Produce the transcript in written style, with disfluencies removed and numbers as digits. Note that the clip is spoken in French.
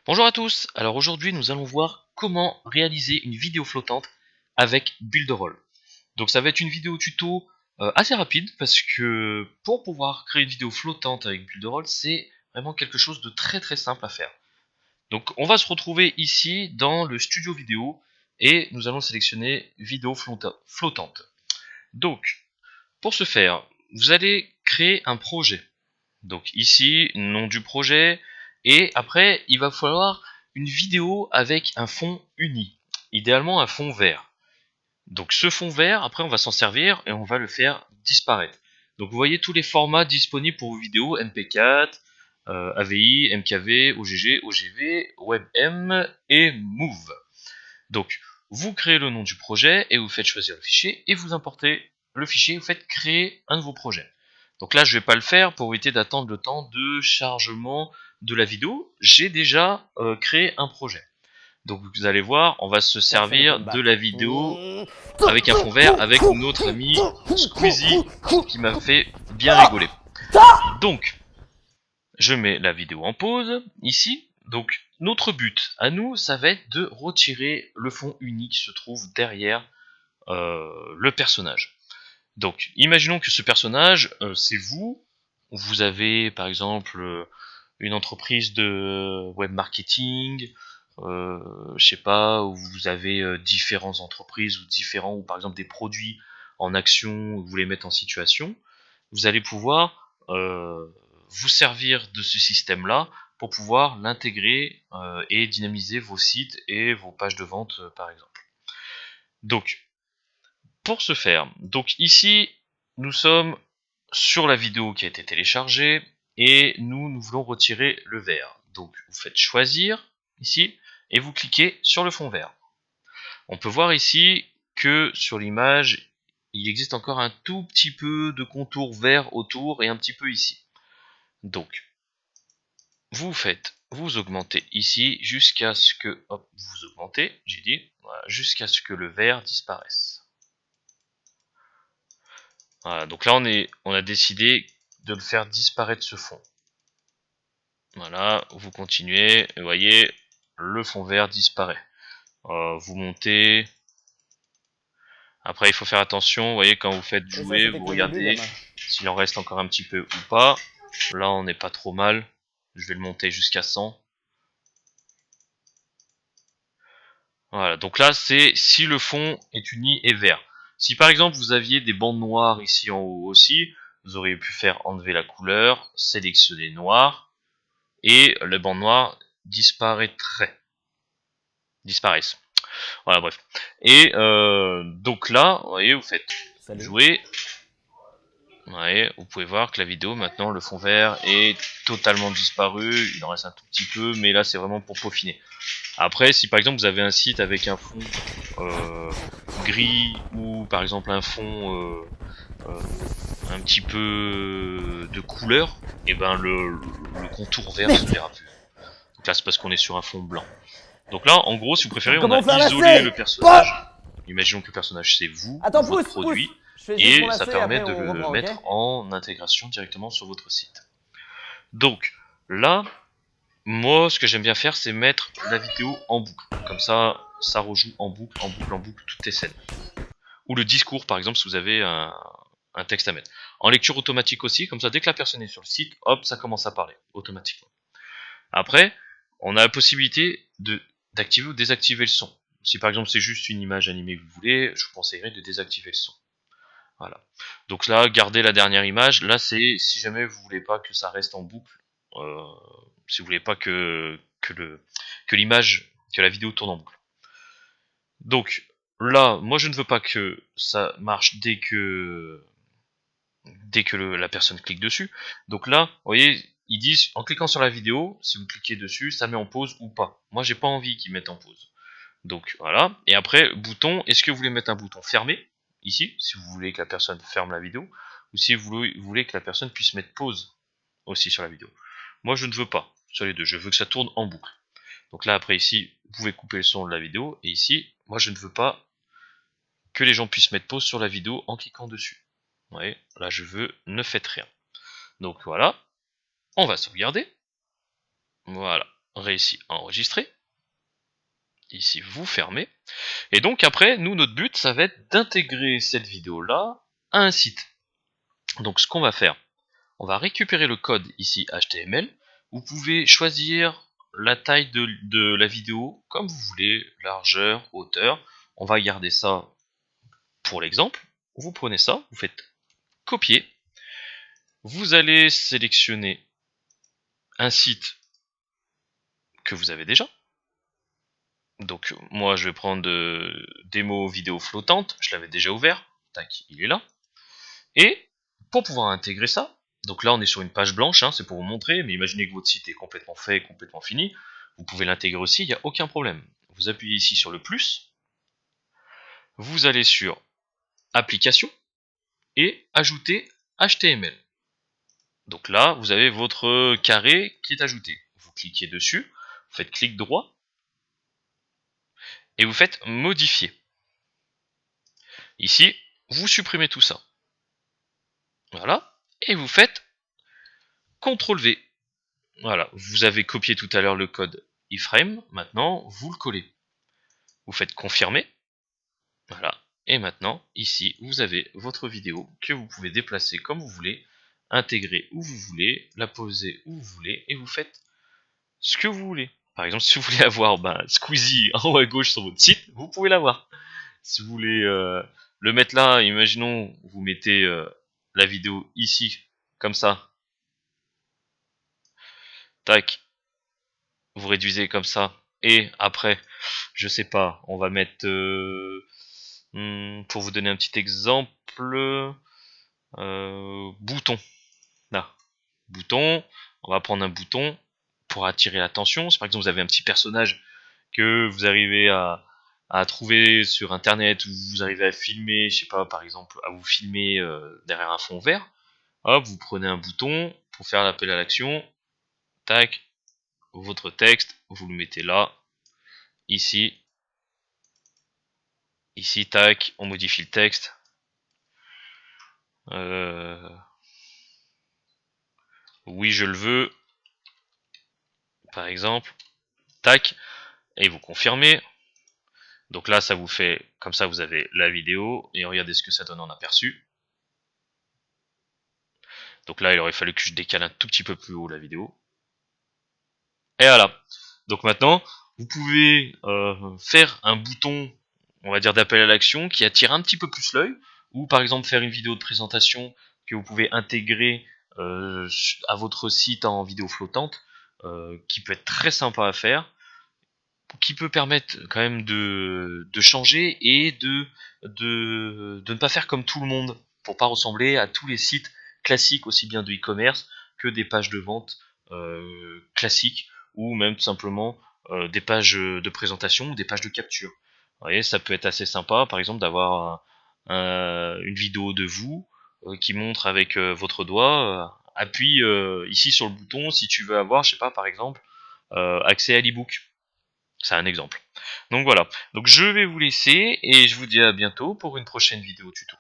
Bonjour à tous, alors aujourd'hui nous allons voir comment réaliser une vidéo flottante avec Builderall. Donc ça va être une vidéo tuto assez rapide parce que pour pouvoir créer une vidéo flottante avec Builderall, c'est vraiment quelque chose de très simple à faire. Donc on va se retrouver ici dans le studio vidéo et nous allons sélectionner vidéo flottante. Donc pour ce faire, vous allez créer un projet. Donc ici, nom du projet, et après il va falloir une vidéo avec un fond uni, idéalement un fond vert. Donc ce fond vert, après on va s'en servir et on va le faire disparaître. Donc vous voyez tous les formats disponibles pour vos vidéos, MP4, AVI, MKV, OGG, OGV, WebM et Move. Donc vous créez le nom du projet et vous faites choisir le fichier et vous importez le fichier, vous faites créer un nouveau projet. Donc là je vais pas le faire pour éviter d'attendre le temps de chargement de la vidéo, j'ai déjà créé un projet. Donc vous allez voir, on va se Personne ne peut servir me de battre. la vidéo avec un fond vert avec notre ami Squeezie qui m'a fait bien rigoler. Donc je mets la vidéo en pause ici. Donc notre but à nous, ça va être de retirer le fond unique qui se trouve derrière le personnage. Donc imaginons que ce personnage, c'est vous. Vous avez par exemple une entreprise de web marketing, je sais pas, où vous avez différentes entreprises ou par exemple des produits en action, vous les mettre en situation. Vous allez pouvoir vous servir de ce système-là pour pouvoir l'intégrer et dynamiser vos sites et vos pages de vente par exemple. Donc, pour ce faire, donc ici, nous sommes sur la vidéo qui a été téléchargée et nous voulons retirer le vert. Donc, vous faites choisir ici et vous cliquez sur le fond vert. On peut voir ici que sur l'image, il existe encore un tout petit peu de contour vert autour et un petit peu ici. Donc, vous augmentez ici jusqu'à ce que, hop, vous augmentez, j'ai dit, voilà, jusqu'à ce que le vert disparaisse. Voilà, donc là on a décidé de le faire disparaître ce fond. Voilà, vous continuez, et vous voyez, le fond vert disparaît. Vous montez. Après il faut faire attention, vous voyez, quand vous faites Et ça, jouer, c'était vous que le début, regardez gamin. s'il en reste encore un petit peu ou pas. Là on n'est pas trop mal. Je vais le monter jusqu'à 100. Voilà, donc là c'est si le fond est uni et vert. Si par exemple vous aviez des bandes noires ici en haut aussi, vous auriez pu faire enlever la couleur, sélectionner noir, et les bandes noires disparaissent. Voilà, bref. Et donc là, vous voyez, vous faites Salut. jouer. Ouais, vous pouvez voir que la vidéo, maintenant, le fond vert est totalement disparu. Il en reste un tout petit peu, mais là, c'est vraiment pour peaufiner. Après, si par exemple vous avez un site avec un fond gris ou par exemple un fond euh, un petit peu de couleur, et ben le contour vert se verra plus. Donc là, c'est parce qu'on est sur un fond blanc. Donc là, en gros, si vous préférez, on a Comment faire isolé lacet? le Pop. personnage. Imaginons que le personnage c'est vous ou Attends, votre pousse. produit, Je fais juste mon et ça lacet et permet après de on le reprend, ok? mettre en intégration directement sur votre site. Donc là, moi, ce que j'aime bien faire, c'est mettre la vidéo en boucle. Comme ça rejoue en boucle toutes les scènes. Ou le discours, par exemple, si vous avez un texte à mettre. En lecture automatique aussi, comme ça, dès que la personne est sur le site, hop, ça commence à parler automatiquement. Après, on a la possibilité d'activer ou désactiver le son. Si par exemple c'est juste une image animée que vous voulez, je vous conseillerais de désactiver le son. Voilà. Donc là, gardez la dernière image. Là, c'est si jamais vous voulez pas que ça reste en boucle, euh, si vous voulez pas que l'image, que la vidéo tourne en boucle. Donc là, moi je ne veux pas que ça marche dès que la personne clique dessus. Donc là, vous voyez, ils disent en cliquant sur la vidéo, si vous cliquez dessus, ça met en pause ou pas. Moi, j'ai pas envie qu'ils mettent en pause. Donc voilà. Et après, bouton, est-ce que vous voulez mettre un bouton fermé ici, si vous voulez que la personne ferme la vidéo, ou si vous voulez que la personne puisse mettre pause aussi sur la vidéo. Moi, je ne veux pas sur les deux. Je veux que ça tourne en boucle. Donc là, après ici, vous pouvez couper le son de la vidéo. Et ici, moi, je ne veux pas que les gens puissent mettre pause sur la vidéo en cliquant dessus. Vous voyez, là, je veux ne faites rien. Donc voilà, on va sauvegarder. Voilà. réussi à enregistrer. Ici, vous fermez. Et donc après, nous, notre but, ça va être d'intégrer cette vidéo-là à un site. Donc ce qu'on va faire, on va récupérer le code ici HTML. Vous pouvez choisir la taille de la vidéo comme vous voulez, largeur, hauteur. On va garder ça pour l'exemple. Vous prenez ça, vous faites copier. Vous allez sélectionner un site que vous avez déjà. Donc moi je vais prendre démo vidéo flottante, je l'avais déjà ouvert, tac, il est là. Et pour pouvoir intégrer ça, donc là on est sur une page blanche, hein, c'est pour vous montrer, mais imaginez que votre site est complètement fait, complètement fini, vous pouvez l'intégrer aussi, il n'y a aucun problème. Vous appuyez ici sur le plus, vous allez sur application et ajouter HTML. Donc là vous avez votre carré qui est ajouté. Vous cliquez dessus, vous faites clic droit et vous faites modifier. Ici, vous supprimez tout ça. Voilà, et vous faites CTRL V. Voilà, vous avez copié tout à l'heure le code iframe, maintenant vous le collez. Vous faites confirmer. Voilà, et maintenant, ici, vous avez votre vidéo que vous pouvez déplacer comme vous voulez, intégrer où vous voulez, la poser où vous voulez, et vous faites ce que vous voulez. Par exemple, si vous voulez avoir Squeezie en haut à gauche sur votre site, vous pouvez l'avoir. Si vous voulez le mettre là, imaginons, vous mettez la vidéo ici, comme ça. Tac, vous réduisez comme ça. Et après, je sais pas, on va mettre, pour vous donner un petit exemple, bouton. Là, bouton, on va prendre un bouton pour attirer l'attention. Si par exemple vous avez un petit personnage que vous arrivez à trouver sur internet, ou vous arrivez à filmer, je sais pas, par exemple, à vous filmer derrière un fond vert, hop, vous prenez un bouton pour faire l'appel à l'action, tac, votre texte, vous le mettez là, ici, tac, on modifie le texte, oui je le veux, par exemple, tac, et vous confirmez. Donc là ça vous fait, comme ça vous avez la vidéo, et regardez ce que ça donne en aperçu. Donc là il aurait fallu que je décale un tout petit peu plus haut la vidéo. Et voilà. Donc maintenant, vous pouvez faire un bouton, on va dire d'appel à l'action, qui attire un petit peu plus l'œil, ou par exemple faire une vidéo de présentation que vous pouvez intégrer à votre site en vidéo flottante, qui peut être très sympa à faire, qui peut permettre quand même de changer et de ne pas faire comme tout le monde, pour pas ressembler à tous les sites classiques, aussi bien de e-commerce que des pages de vente classiques, ou même tout simplement des pages de présentation ou des pages de capture. Vous voyez, ça peut être assez sympa, par exemple, d'avoir une vidéo de vous qui montre avec votre doigt, appuie ici sur le bouton si tu veux avoir, je sais pas, par exemple, accès à l'ebook. C'est un exemple. Donc voilà. Donc je vais vous laisser et je vous dis à bientôt pour une prochaine vidéo tuto.